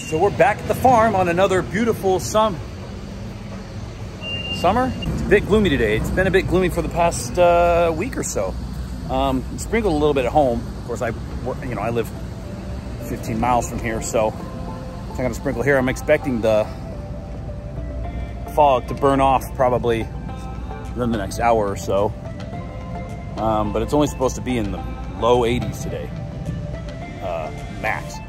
So we're back at the farm on another beautiful summer. It's a bit gloomy today. It's been a bit gloomy for the past week or so. Sprinkled a little bit at home. Of course, I live 15 miles from here, so I'm gonna sprinkle here. I'm expecting the fog to burn off probably within the next hour or so. But it's only supposed to be in the low 80s today, max.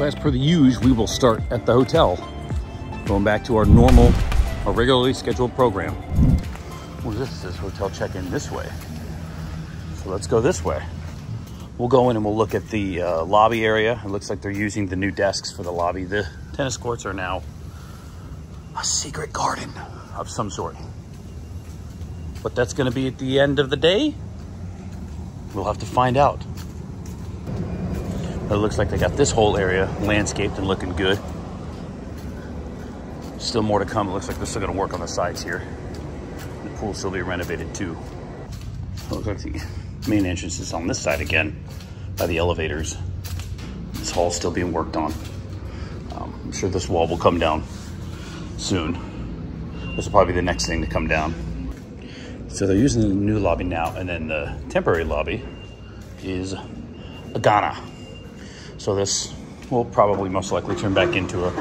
As per the usual, we will start at the hotel, going back to our regularly scheduled program. Well, this says hotel check-in this way, so let's go this way. We'll go in and we'll look at the lobby area. It looks like they're using the new desks for the lobby. The tennis courts are now a secret garden of some sort. What that's going to be at the end of the day, we'll have to find out. It looks like they got this whole area landscaped and looking good. Still more to come. It looks like they're still gonna work on the sides here. The pool will still be renovated too. It looks like the main entrance is on this side again by the elevators. This hall's still being worked on. I'm sure this wall will come down soon. This will probably be the next thing to come down. So they're using the new lobby now, and then the temporary lobby is a Ghana. So this will probably most likely turn back into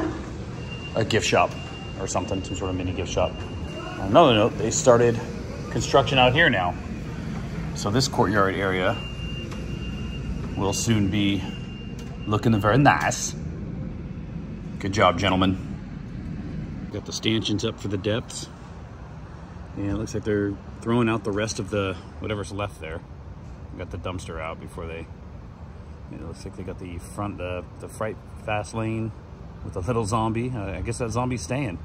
a gift shop or something, some sort of mini gift shop. On another note, they started construction out here now. So this courtyard area will soon be looking very nice. Good job, gentlemen. Got the stanchions up for the depths. And it looks like they're throwing out the rest of the whatever's left there. Got the dumpster out before they... It looks like they got the front, the fright fast lane with a little zombie. I guess that zombie's staying.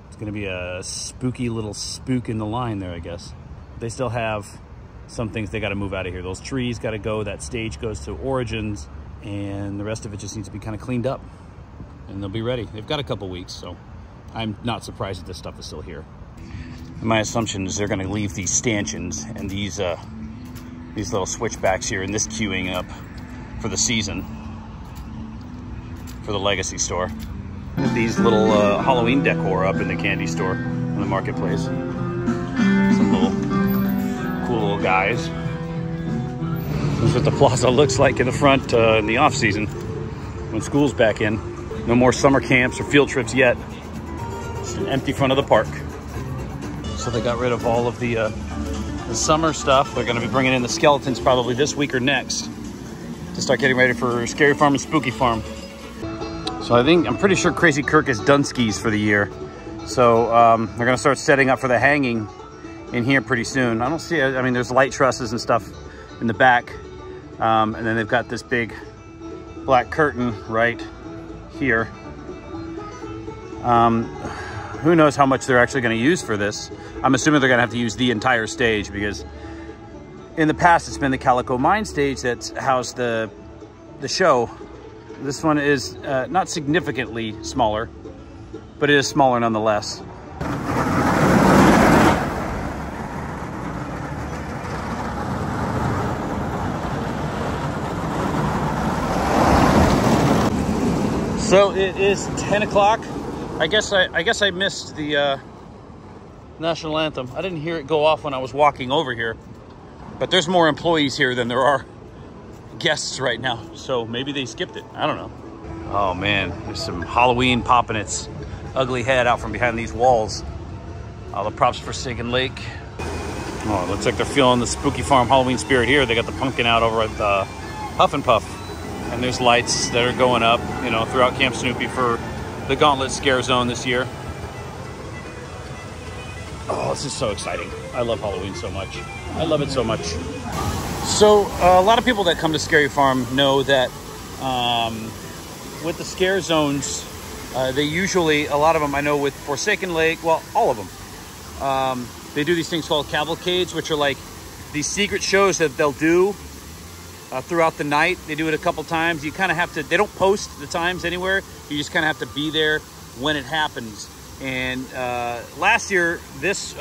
It's gonna be a spooky little spook in the line there, I guess. They still have some things they gotta move out of here. Those trees gotta go, that stage goes to Origins, and the rest of it just needs to be kind of cleaned up. And they'll be ready. They've got a couple weeks, so I'm not surprised that this stuff is still here. My assumption is they're gonna leave these stanchions and these little switchbacks here and this queuing up for the season, for the Legacy store. These little Halloween decor up in the candy store, in the marketplace. Some little cool little guys. This is what the plaza looks like in the front in the off season, when school's back in. No more summer camps or field trips yet. It's an empty front of the park. So they got rid of all of the summer stuff. They're gonna be bringing in the skeletons probably this week or next, to start getting ready for Scary Farm and Spooky Farm. So I'm pretty sure Crazy Kirk is done skis for the year. So they're gonna start setting up for the hanging in here pretty soon. I don't see, I mean, there's light trusses and stuff in the back. And then they've got this big black curtain right here. Who knows how much they're actually gonna use for this. I'm assuming they're gonna have to use the entire stage, because in the past, it's been the Calico Mine stage that's housed the show. This one is not significantly smaller, but it is smaller nonetheless. So it is 10 o'clock. I guess I missed the national anthem. I didn't hear it go off when I was walking over here. But there's more employees here than there are guests right now, so maybe they skipped it. I don't know. Oh man, there's some Halloween popping its ugly head out from behind these walls. All the props for Forsaken Lake. Oh, it looks like they're feeling the Spooky Farm Halloween spirit here. They got the pumpkin out over at the Huff and Puff. And there's lights that are going up, you know, throughout Camp Snoopy for the Gauntlet Scare Zone this year. Oh, this is so exciting. I love Halloween so much. I love it so much. So a lot of people that come to Scary Farm know that with the scare zones, they usually, a lot of them I know with Forsaken Lake, well, all of them, they do these things called cavalcades, which are like these secret shows that they'll do throughout the night. They do it a couple times. You kind of have to, they don't post the times anywhere. You just kind of have to be there when it happens. And last year, this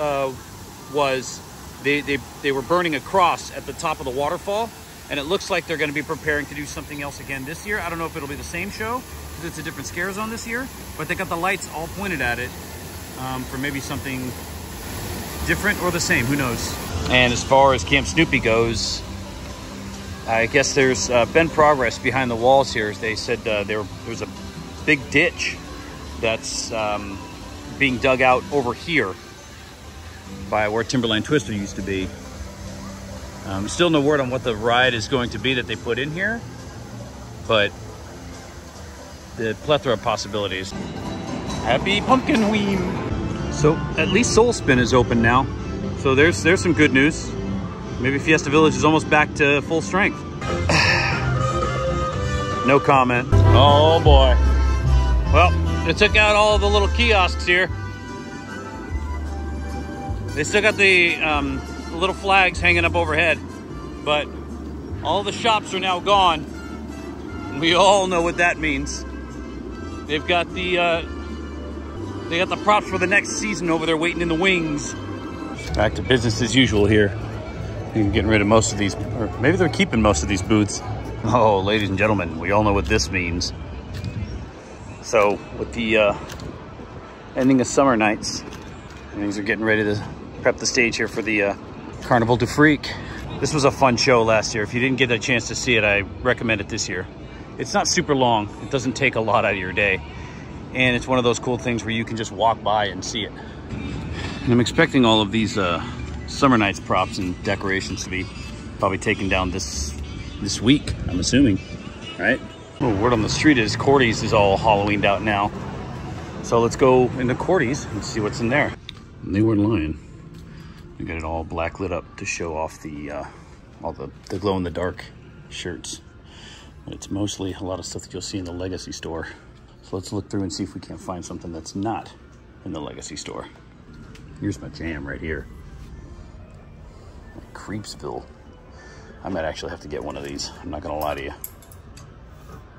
was, they were burning a cross at the top of the waterfall. And it looks like they're going to be preparing to do something else again this year. I don't know if it'll be the same show, because it's a different scare zone this year. But they got the lights all pointed at it for maybe something different or the same, who knows. And as far as Camp Snoopy goes, I guess there's been progress behind the walls here. They said there was a big ditch that's being dug out over here by where Timberline Twister used to be. Still no word on what the ride is going to be that they put in here, but the plethora of possibilities. Happy Pumpkinween! So at least Soul Spin is open now. So there's some good news. Maybe Fiesta Village is almost back to full strength. No comment. Oh boy. Well, they took out all the little kiosks here. They still got the little flags hanging up overhead, but all the shops are now gone. We all know what that means. They've got the props for the next season over there waiting in the wings. Back to business as usual here. You're getting rid of most of these, or maybe they're keeping most of these booths. Oh, ladies and gentlemen, we all know what this means. So with the ending of summer nights, things are getting ready to prep the stage here for the Carnival du Freak. This was a fun show last year. If you didn't get a chance to see it, I recommend it this year. It's not super long. It doesn't take a lot out of your day. And it's one of those cool things where you can just walk by and see it. And I'm expecting all of these summer nights props and decorations to be probably taken down this week, I'm assuming, right? Well, word on the street is Cordy's is all Halloweened out now. So let's go into Cordy's and see what's in there. And they weren't lying. We got it all black lit up to show off the all the glow-in-the-dark shirts. But it's mostly a lot of stuff that you'll see in the Legacy store. So let's look through and see if we can't find something that's not in the Legacy store. Here's my jam right here. Creepsville. I might actually have to get one of these. I'm not gonna lie to you.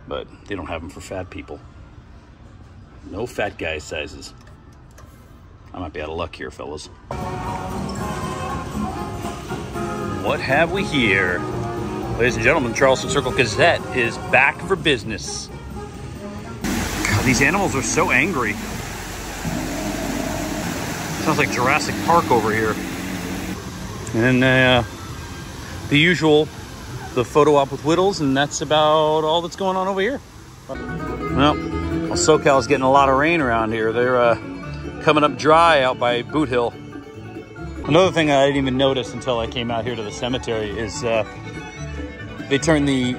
But they don't have them for fat people. No fat guy sizes. I might be out of luck here, fellas. What have we here? Ladies and gentlemen, Charleston Circle Gazette is back for business. God, these animals are so angry. Sounds like Jurassic Park over here. And the usual, the photo op with Whittles, and that's about all that's going on over here. Well, SoCal's getting a lot of rain around here. They're coming up dry out by Boot Hill. Another thing I didn't even notice until I came out here to the cemetery is they turned the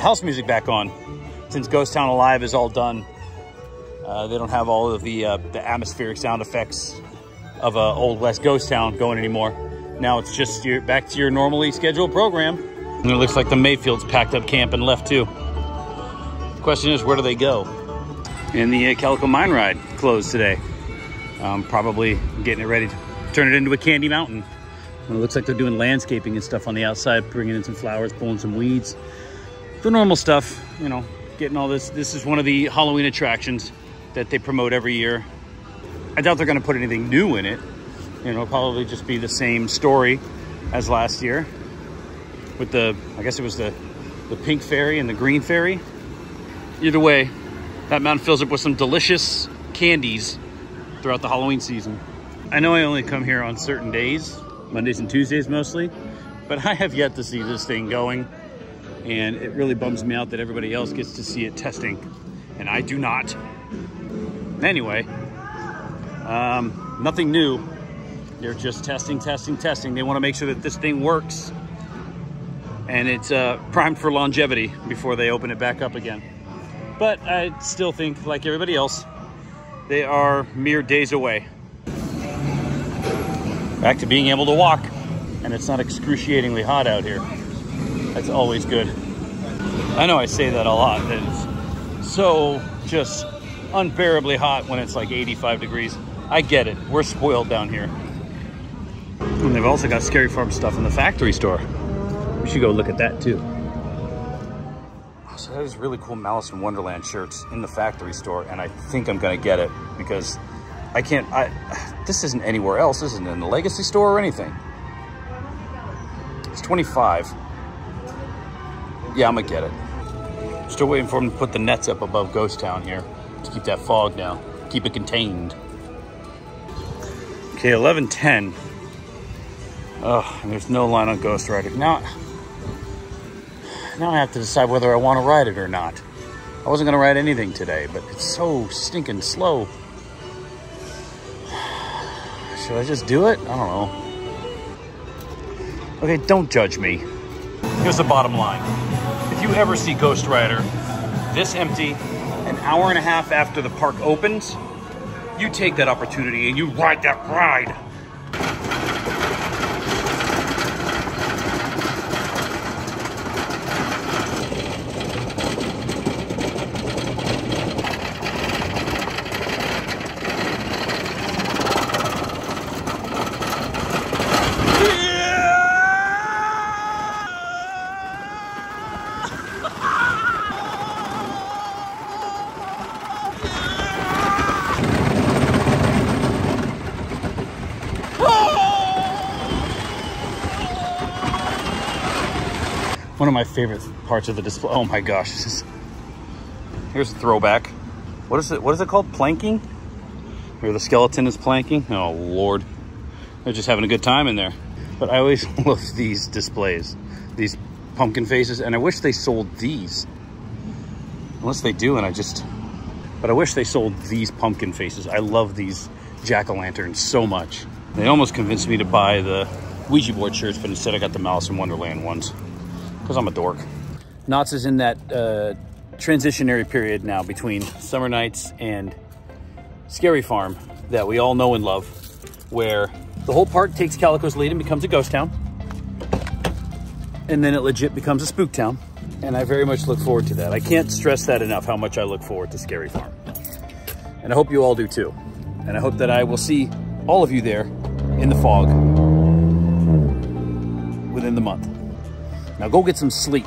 house music back on. Since Ghost Town Alive is all done, they don't have all of the atmospheric sound effects of Old West Ghost Town going anymore. Now it's just back to your normally scheduled program. And it looks like the Mayfield's packed up camp and left too. The question is, where do they go? And the Calico Mine Ride closed today. Probably getting it ready to turn it into a candy mountain. And it looks like they're doing landscaping and stuff on the outside, bringing in some flowers, pulling some weeds. The normal stuff, you know, getting all this. This is one of the Halloween attractions that they promote every year. I doubt they're going to put anything new in it. You know, it'll probably just be the same story as last year. With the, I guess it was the pink fairy and the green fairy. Either way, that mountain fills up with some delicious candies throughout the Halloween season. I know I only come here on certain days, Mondays and Tuesdays mostly, but I have yet to see this thing going. And it really bums me out that everybody else gets to see it testing, and I do not. Anyway, nothing new. They're just testing. They want to make sure that this thing works and it's primed for longevity before they open it back up again. But I still think, like everybody else, they are mere days away. Back to being able to walk, and it's not excruciatingly hot out here. That's always good. I know I say that a lot, that it's so just unbearably hot when it's like 85 degrees. I get it, we're spoiled down here. And they've also got Scary Farm stuff in the factory store. We should go look at that too. So there's really cool Malice in Wonderland shirts in the factory store, and I think I'm gonna get it because this isn't anywhere else. This isn't in the Legacy store or anything. It's 25. Yeah, I'm gonna get it. Still waiting for them to put the nets up above Ghost Town here to keep that fog down, keep it contained. Okay, 11:10. Oh, and there's no line on Ghostrider. Now I have to decide whether I want to ride it or not. I wasn't gonna ride anything today, but it's so stinking slow. Should I just do it? I don't know. Okay, don't judge me. Here's the bottom line. If you ever see Ghostrider this empty, an hour and a half after the park opens, you take that opportunity and you ride that ride. One of my favorite parts of the display. Oh my gosh, here's a throwback. What is it called? Planking? Where the skeleton is planking? Oh Lord. They're just having a good time in there. But I always love these displays, these pumpkin faces, and I wish they sold these. Unless they do, but I wish they sold these pumpkin faces. I love these jack-o'-lanterns so much. They almost convinced me to buy the Ouija board shirts, but instead I got the Malice in Wonderland ones. Because I'm a dork. KNOTT is in that transitionary period now between Summer Nights and Scary Farm that we all know and love, where the whole park takes Calico's lead and becomes a ghost town. And then it legit becomes a spook town. And I very much look forward to that. I can't stress that enough, how much I look forward to Scary Farm. And I hope you all do too. And I hope that I will see all of you there in the fog within the month. Now go get some sleep.